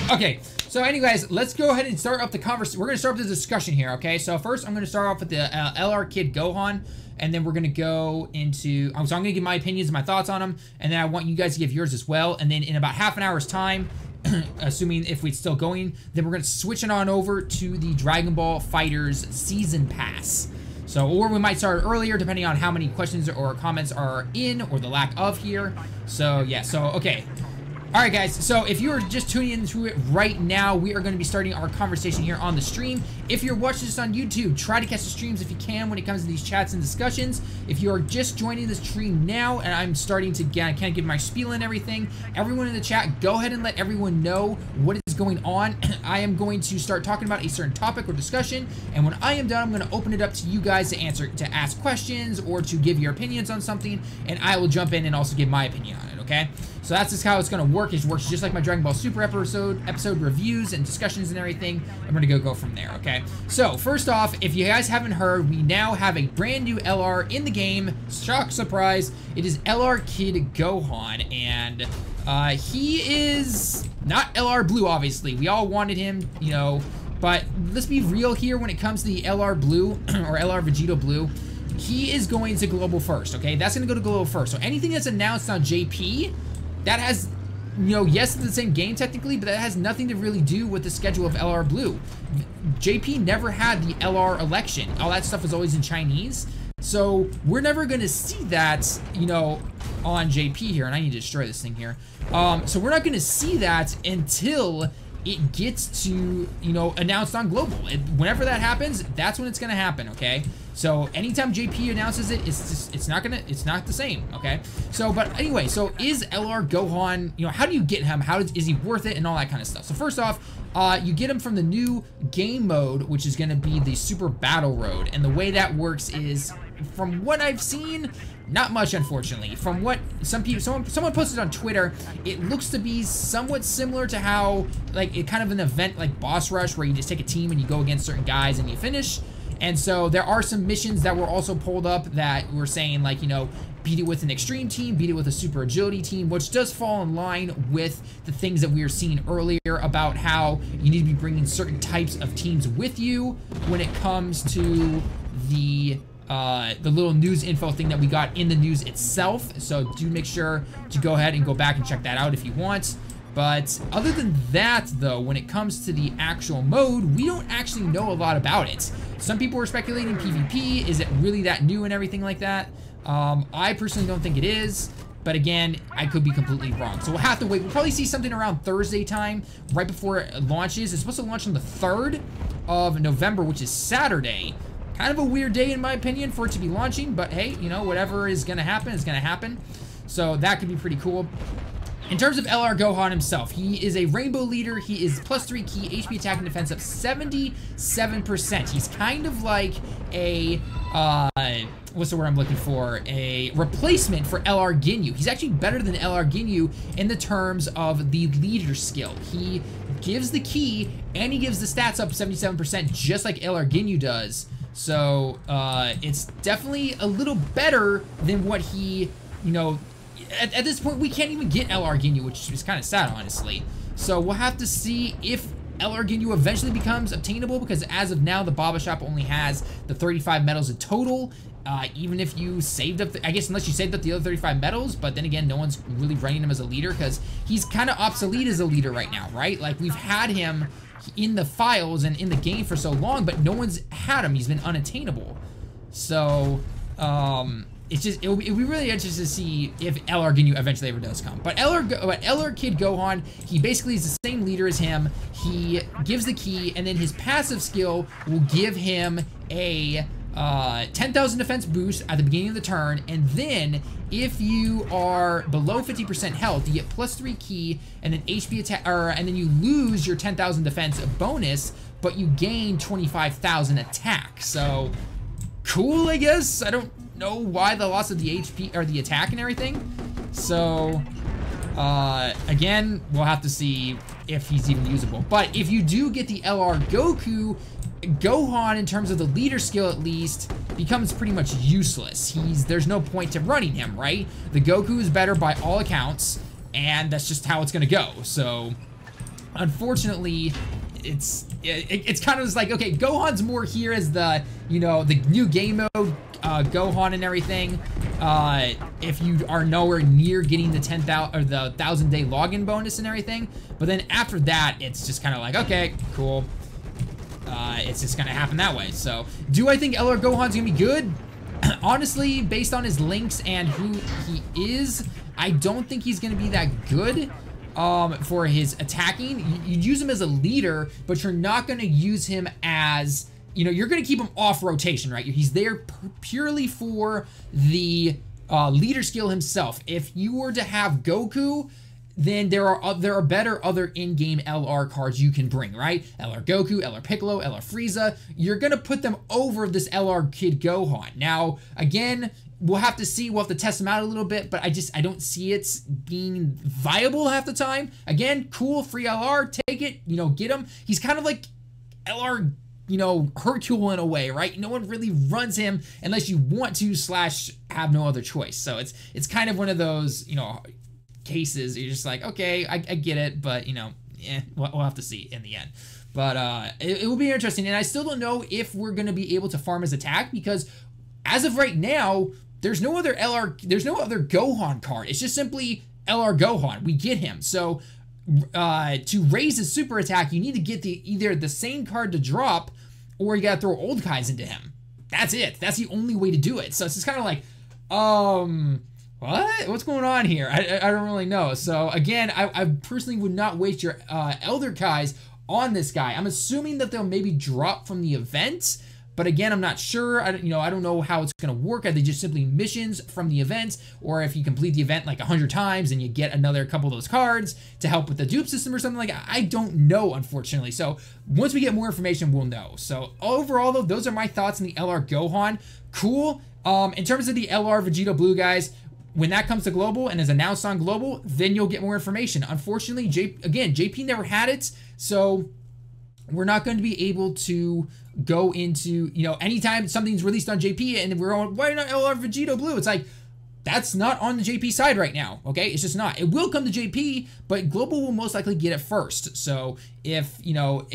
Okay, so anyways, let's go ahead and start up the conversation. We're going to start up the discussion here, okay? So first, I'm going to start off with the LR Kid Gohan, and then we're going to go into... So I'm going to give my opinions and my thoughts on them, and then I want you guys to give yours as well. And then in about half an hour's time, assuming if we're still going, then we're going to switch it on over to the Dragon Ball FighterZ Season Pass. So, or we might start earlier, depending on how many questions or comments are in, or the lack of here. So, yeah, so, okay. Alright guys, so if you are just tuning into it right now, we are going to be starting our conversation here on the stream. If you're watching this on YouTube, try to catch the streams if you can when it comes to these chats and discussions. If you are just joining the stream now, and I'm starting to kind of give my spiel and everything, everyone in the chat, go ahead and let everyone know what is going on. I am going to start talking about a certain topic or discussion, and when I am done, I'm going to open it up to you guys to ask questions or to give your opinions on something, and I will jump in and also give my opinion on it, okay? So that's just how it's going to work. It works just like my Dragon Ball Super episode reviews and discussions and everything. I'm going to go from there, okay? So, first off, if you guys haven't heard, we now have a brand new LR in the game. Shock, surprise. It is LR Kid Gohan, and he is not LR Blue, obviously. We all wanted him, you know, but let's be real here when it comes to the LR Blue, or LR Vegeta Blue. He is going to Global first, okay? That's going to go to Global first. So anything that's announced on JP, that has, you know, yes, it's the same game technically, but that has nothing to really do with the schedule of LR Blue. JP never had the LR election. All that stuff was always in Chinese. So we're never going to see that, you know, on JP here. And I need to destroy this thing here. So we're not going to see that until it gets to, you know, announced on Global. Whenever that happens, that's when it's going to happen, okay? So anytime JP announces it, it's not the same, okay? So, but anyway, so is LR Gohan, you know, how do you get him? Is he worth it and all that kind of stuff? So first off, you get him from the new game mode, which is going to be the Super Battle Road. And the way that works is, from what I've seen, not much, unfortunately. From what someone posted on Twitter, it looks to be somewhat similar to how, like, it kind of an event like Boss Rush, where you just take a team and you go against certain guys and you finish. And so there are some missions that were also pulled up that were saying, like, you know, beat it with an extreme team, beat it with a super agility team, which does fall in line with the things that we were seeing earlier about how you need to be bringing certain types of teams with you when it comes to the little news info thing that we got in the news itself. So do make sure to go ahead and go back and check that out if you want. But other than that, though, when it comes to the actual mode, we don't actually know a lot about it. Some people are speculating PvP. Is it really that new and everything like that? I personally don't think it is. But again, I could be completely wrong. So we'll have to wait. We'll probably see something around Thursday time, right before it launches. It's supposed to launch on the 3rd of November, which is Saturday. Kind of a weird day, in my opinion, for it to be launching. But hey, you know, whatever is going to happen is going to happen. So that could be pretty cool. In terms of LR Gohan himself, he is a rainbow leader. He is +3 key, HP attack and defense up 77%. He's kind of like a, what's the word I'm looking for? A replacement for LR Ginyu. He's actually better than LR Ginyu in the terms of the leader skill. He gives the key and he gives the stats up 77%, just like LR Ginyu does. So, it's definitely a little better than what he, you know, at this point, we can't even get LR Ginyu, which is kind of sad, honestly. So we'll have to see if LR Ginyu eventually becomes obtainable, because as of now, the Baba Shop only has the 35 medals in total. Even if you saved up, I guess unless you saved up the other 35 medals, but then again, no one's really running him as a leader because he's kind of obsolete as a leader right now, right? Like, we've had him in the files and in the game for so long, but no one's had him. He's been unattainable. So, it's just, it'll be really interesting to see if LR Ginyu eventually ever does come. But LR Kid Gohan, he basically is the same leader as him. He gives the key, and then his passive skill will give him a 10,000 defense boost at the beginning of the turn, and then if you are below 50% health, you get +3 key and then HP attack, and then you lose your 10,000 defense bonus, but you gain 25,000 attack. So cool, I guess. I don't know why the loss of the HP or the attack and everything. So again, we'll have to see if he's even usable. But if you do get the LR Gohan, in terms of the leader skill at least, becomes pretty much useless. There's no point to running him, right? The Goku is better by all accounts, and that's just how it's gonna go. So unfortunately, it's kind of just like, okay, Gohan's more here as the, you know, the new game mode Gohan and everything. If you are nowhere near getting the 10,000 or the 1,000-day login bonus and everything, but then after that, it's just kind of like, okay, cool. It's just gonna happen that way. So, do I think LR Gohan's gonna be good? Honestly, based on his links and who he is, I don't think he's gonna be that good. For his attacking, you use him as a leader, but you're not going to use him as, you know, you're going to keep him off rotation, right? He's there purely for the leader skill himself. If you were to have Goku, then there are better other in-game LR cards you can bring, right? LR Goku, LR Piccolo, LR Frieza. You're going to put them over this LR Kid Gohan. Now, again, we'll have to see. We'll have to test him out a little bit, but I don't see it being viable half the time. Again, cool, free LR, take it, you know, get him. He's kind of like LR, you know, Hercule in a way, right? No one really runs him unless you want to / have no other choice. So it's kind of one of those, you know, cases. You're just like, okay, I get it, but, you know, we'll have to see in the end. But it will be interesting, and I still don't know if we're going to be able to farm his attack, because as of right now, there's no other Gohan card. It's just simply LR Gohan. We get him. So to raise his super attack, you need to get either the same card to drop, or you gotta throw old Kais into him. That's it. That's the only way to do it. So it's just kind of like, what? What's going on here? I don't really know. So again, I personally would not waste your Elder Kais on this guy. I'm assuming that they'll maybe drop from the event, but again, I'm not sure. I don't know how it's gonna work. Are they just simply missions from the event, or if you complete the event like 100 times and you get another couple of those cards to help with the dupe system or something like that? I don't know, unfortunately. So once we get more information, we'll know. So overall, though, those are my thoughts on the LR Gohan. Cool. In terms of the LR Vegeta Blue, guys, when that comes to global and is announced on global, then you'll get more information. Unfortunately, JP never had it, so we're not going to be able to go into, you know, anytime something's released on JP and we're on, why not LR Vegeta Blue? It's like, that's not on the JP side right now, okay? It's just not. It will come to JP, but global will most likely get it first. So if, you know,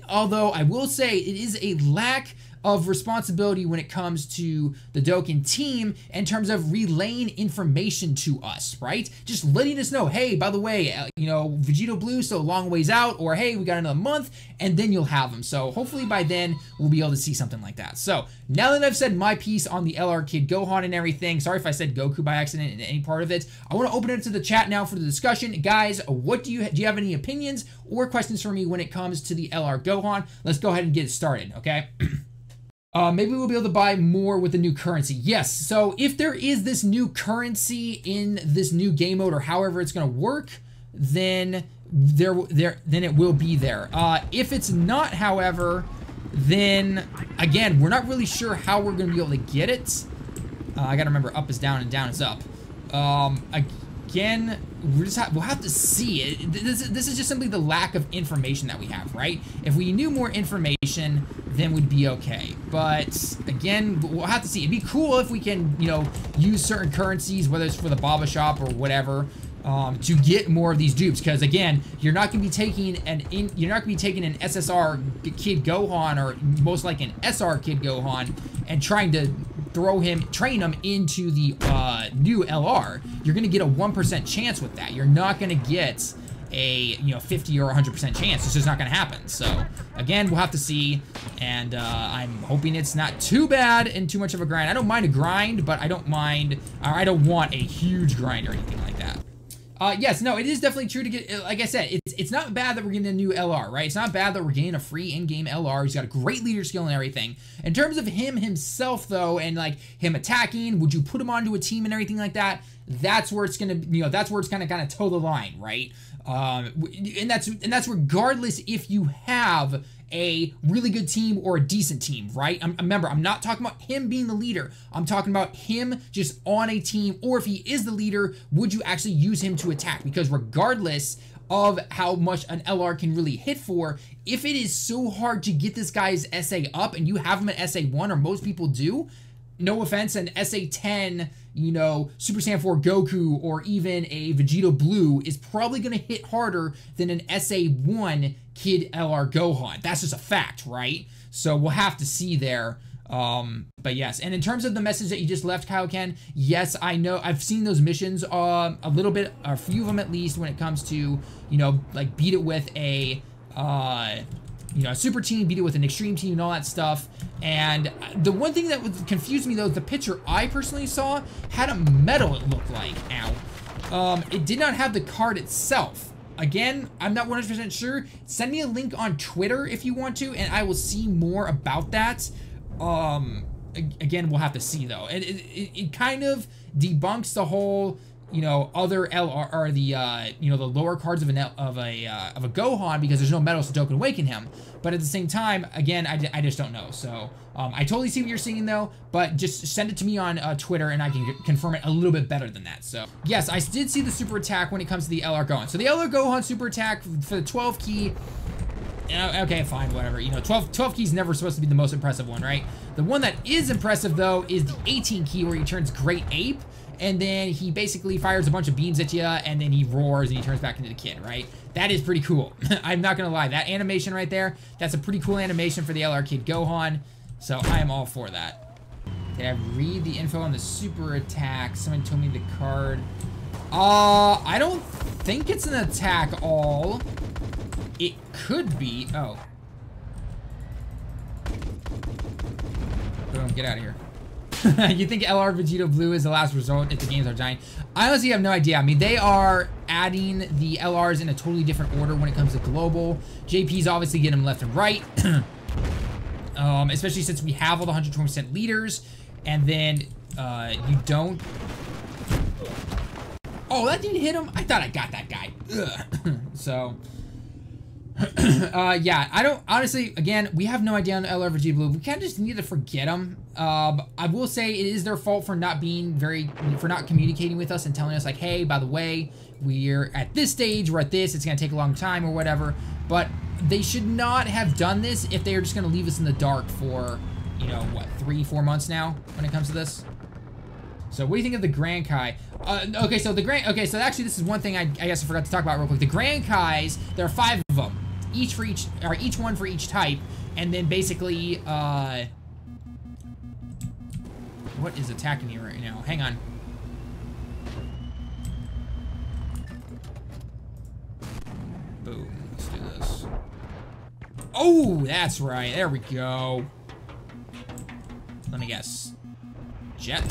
although I will say it is a lack of responsibility when it comes to the Dokkan team in terms of relaying information to us, right? Just letting us know, hey, by the way, you know, Vegeta Blue still a long ways out, or hey, we got another month, and then you'll have them. So hopefully by then we'll be able to see something like that. So now that I've said my piece on the LR Kid Gohan and everything, sorry if I said Goku by accident in any part of it, I want to open it to the chat now for the discussion. Guys, what do you have any opinions or questions for me when it comes to the LR Gohan? Let's go ahead and get it started, okay? Maybe we'll be able to buy more with the new currency. Yes, so if there is this new currency in this new game mode, or however it's going to work, then then it will be there. If it's not, however, then again, we're not really sure how we're going to be able to get it. I got to remember, up is down and down is up. Again, we'll have to see. This is just simply the lack of information that we have, right? If we knew more information, then we'd be okay. But again, we'll have to see. It'd be cool if we can, you know, use certain currencies, whether it's for the Baba Shop or whatever, to get more of these dupes. Because again, you're not going to be taking an SSR Kid Gohan, or most like an SR Kid Gohan, and trying to train him into the new LR. You're going to get a 1% chance with that. You're not going to get a, you know, 50 or 100% chance. It's just not going to happen. So again, we'll have to see, and I'm hoping it's not too bad and too much of a grind. I don't mind a grind, but I don't want a huge grind or anything like that. Yes, no, it is definitely true to get, like I said, it's not bad that we're getting a new LR, right? It's not bad that we're getting a free in-game LR. He's got a great leader skill and everything. In terms of him himself, though, and like him attacking, would you put him onto a team and everything like that? That's where it's gonna, you know, that's where it's gonna kind of toe the line, right? And that's regardless if you have a really good team or a decent team, right? Remember, I'm not talking about him being the leader. I'm talking about him just on a team, or if he is the leader, would you actually use him to attack? Because regardless of how much an LR can really hit for, if it is so hard to get this guy's SA up and you have him at SA1, or most people do, no offense, an SA10, you know, Super Saiyan 4 Goku or even a Vegeta Blue is probably going to hit harder than an SA1 Kid LR Gohan. That's just a fact, right? So we'll have to see there. But yes, and in terms of the message that you just left, Kyle Ken, yes, I know I've seen those missions a little bit, a few of them at least, when it comes to, you know, like beat it with a you know, a super team, beat it with an extreme team and all that stuff. And the one thing that confused me though is the picture I personally saw had a medal, it looked like. Ow. It did not have the card itself. Again, I'm not 100% sure. Send me a link on Twitter if you want to, and I will see more about that. Again, we'll have to see though. And it kind of debunks the whole, you know, other LR, or the you know, the lower cards of a Gohan, because there's no medals to Dokkan Awaken him. But at the same time, again, I just don't know. So I totally see what you're seeing though, but just send it to me on Twitter and I can confirm it a little bit better than that. So yes, I did see the super attack when it comes to the LR Gohan. So the LR Gohan super attack for the 12 key. Okay, fine, whatever. You know, 12 key is never supposed to be the most impressive one, right? The one that is impressive though is the 18 key, where he turns Great Ape. And then he basically fires a bunch of beams at you, and then he roars and he turns back into the kid, right? That is pretty cool. I'm not gonna lie, that animation right there, that's a pretty cool animation for the LR Kid Gohan. So I am all for that. Did I read the info on the super attack? Someone told me the card. I don't think it's an attack all. It could be. Oh. Boom, get out of here. You think LR Vegeta Blue is the last resort if the games are giant? I honestly have no idea. I mean, they are adding the LRs in a totally different order when it comes to global. JP's obviously getting them left and right. Especially since we have all the 120% leaders. And then you don't... Oh, that didn't hit him? I thought I got that guy. So... yeah, I don't, honestly, again, we have no idea on LR Vegeta Blue. We kind of just need to forget them. I will say it is their fault for not being for not communicating with us and telling us like, hey, by the way, we're at this stage, we're at this, it's gonna take a long time or whatever. But they should not have done this if they are just gonna leave us in the dark for, you know, what, 3-4 months now when it comes to this. So what do you think of the Grand Kai? Okay, so actually this is one thing I guess I forgot to talk about real quick. The Grand Kais, there are 5 of them, each one for each type, and then basically, what is attacking you right now? Hang on. Boom, let's do this. Oh, that's right, there we go. Let me guess. Jet?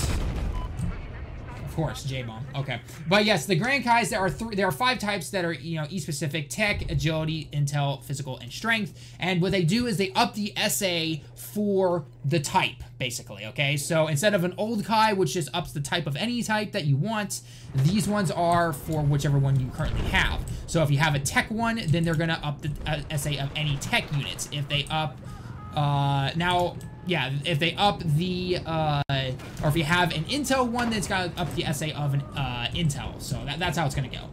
Of course, J-Bomb. Okay. But yes, the Grand Kais, there are 5 types that are, you know, E-specific: tech, agility, intel, physical, and strength. And what they do is they up the SA for the type, basically, okay? So instead of an old Kai, which just ups the type of any type that you want, these ones are for whichever one you currently have. So if you have a tech one, then they're gonna up the SA of any tech units. If they up, now... Yeah, if they up the, or if you have an Intel one, then it's got to up the SA of an Intel. So that's how it's going to go.